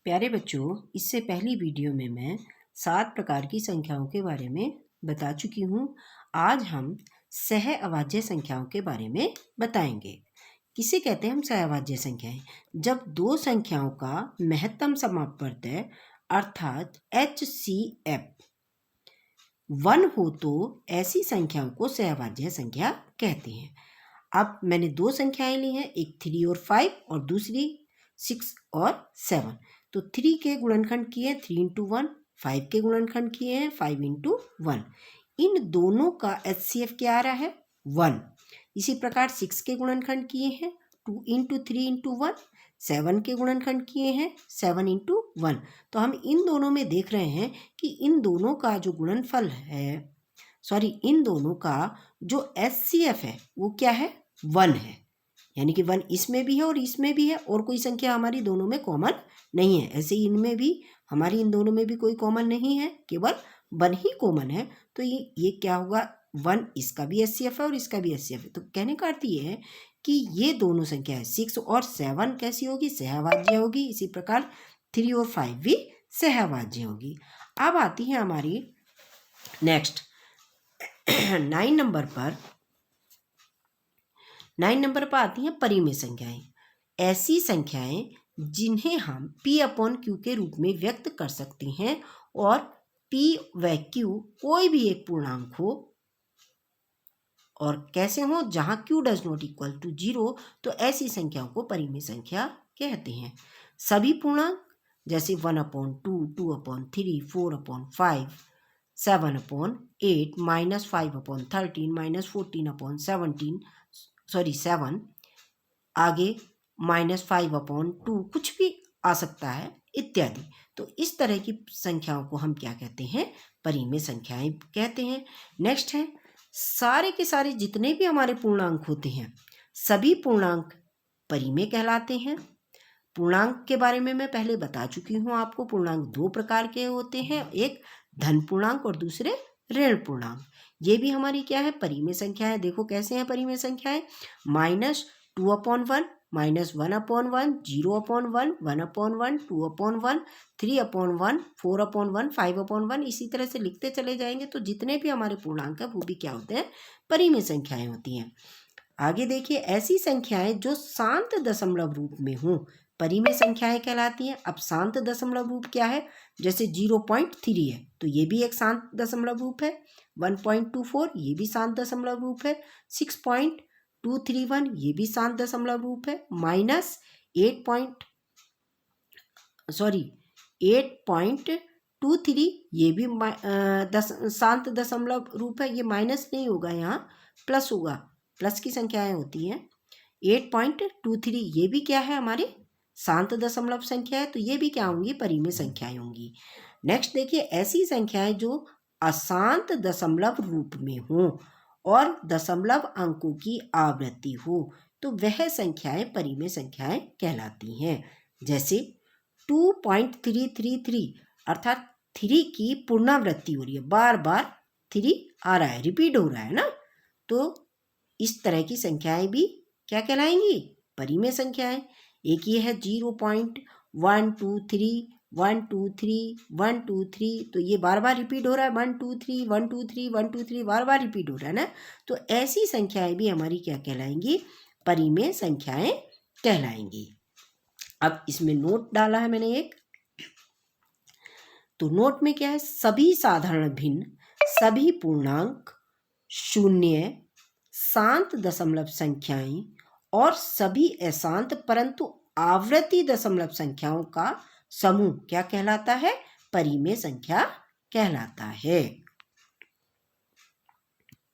प्यारे बच्चों, इससे पहली वीडियो में मैं 7 प्रकार की संख्याओं के बारे में बता चुकी हूँ। आज हम सह अभाज्य संख्याओं के बारे में बताएंगे। किसे कहते हैं हम सह अभाज्य संख्याएं? जब दो संख्याओं का महत्तम समापवर्त अर्थात HCF 1 हो तो ऐसी संख्याओं को सह अभाज्य संख्या कहते हैं। अब मैंने दो संख्याएं ली हैं, एक 3 और 5 और दूसरी 6 और 7। तो 3 के गुणनखंड किए 3 इंटू 1, 5 के गुणनखंड किए हैं 5 इंटू 1। इन दोनों का HCF क्या आ रहा है? 1। इसी प्रकार 6 के गुणनखंड किए हैं 2 इंटू 3 इंटू 1, 7 के गुणनखंड किए हैं 7 इंटू 1। तो हम इन दोनों में देख रहे हैं कि इन दोनों का जो गुणनफल है, इन दोनों का जो HCF है वो क्या है? 1 है। यानी कि 1 इसमें भी है और इसमें भी है, और कोई संख्या हमारी दोनों में कॉमन नहीं है। ऐसे ही इनमें भी हमारी इन दोनों में भी कोई कॉमन नहीं है, केवल 1 ही कॉमन है। तो ये क्या होगा? 1 इसका भी HCF है और इसका भी HCF है। तो कहने का अर्थ ये है कि ये दोनों संख्याएं 6 और 7 कैसी होगी? सहअभाज्य होगी। इसी प्रकार 3 और 5 भी सहअभाज्य होगी। अब आती है हमारी नेक्स्ट 9 नंबर पर आती हैं परिमेय संख्याएं। ऐसी संख्याएं जिन्हें हम P/Q के रूप में व्यक्त कर सकते हैं, और P व Q कोई भी एक पूर्णांक हो, और कैसे हो? जहां Q does not equal to 0, तो ऐसी संख्याओं को परिमेय संख्या कहते हैं। सभी पूर्णांक जैसे 1/2, 2/3, 4/5, 7/8, -5/13, -14/17, 7 आगे -5/2, कुछ भी आ सकता है इत्यादि। तो इस तरह की संख्याओं को हम क्या कहते हैं? परिमेय संख्याएं कहते हैं। नेक्स्ट है, सारे के सारे जितने भी हमारे पूर्णांक होते हैं, सभी पूर्णांक परिमेय कहलाते हैं। पूर्णांक के बारे में मैं पहले बता चुकी हूँ आपको। पूर्णांक 2 प्रकार के होते हैं, एक धन पूर्णांक और दूसरे ऋण पूर्णांक। ये भी हमारी क्या है? परिमेय संख्याएं। देखो कैसे हैं परिमेय संख्याएं? -2/1, -1/1, 0/1, 1/1, 2/1, 3/1, 4/1, 5/1, इसी तरह से लिखते चले जाएंगे। तो जितने भी हमारे पूर्णांक है वो भी क्या होते हैं? परिमेय संख्याएं होती हैं। आगे देखिए, ऐसी संख्याएं जो शांत दशमलव रूप में हों परिमेय संख्याएं कहलाती हैं। अब शांत दशमलव रूप क्या है? जैसे 0.3 है तो ये भी एक शांत दशमलव रूप है। 1.24 ये भी शांत दशमलव रूप है। 6.231 ये भी शांत दशमलव रूप है। -8.23 ये भी शांत दशमलव रूप है। ये माइनस नहीं होगा, यहाँ प्लस होगा, प्लस की संख्याएं होती हैं। 8.23 ये भी क्या है? हमारी शांत दशमलव संख्या है। तो ये भी क्या होंगी? परिमेय संख्याएं होंगी। नेक्स्ट देखिए, ऐसी संख्याएं जो अशांत दशमलव रूप में हो और दशमलव अंकों की आवृत्ति हो, तो वह संख्याएं परिमेय संख्याएं कहलाती हैं। जैसे 2.333 अर्थात 3 की पुनरावृत्ति हो रही है, बार बार 3 आ रहा है, रिपीट हो रहा है ना। तो इस तरह की संख्याएं भी क्या कहलाएंगी? परिमेय संख्याएं। एक ये है 0.123, 123, 123, तो ये बार बार रिपीट हो रहा है। 123, 123, 123 बार बार रिपीट हो रहा है ना। तो ऐसी संख्याएं भी हमारी क्या कहलाएंगी? परिमेय संख्याएं कहलाएंगी। अब इसमें नोट डाला है मैंने एक, तो नोट में क्या है? सभी साधारण भिन्न, सभी पूर्णांक, शून्य, शांत दशमलव संख्याएं और सभी अशांत परंतु आवर्ती दशमलव संख्याओं का समूह क्या कहलाता है? परिमेय संख्या कहलाता है।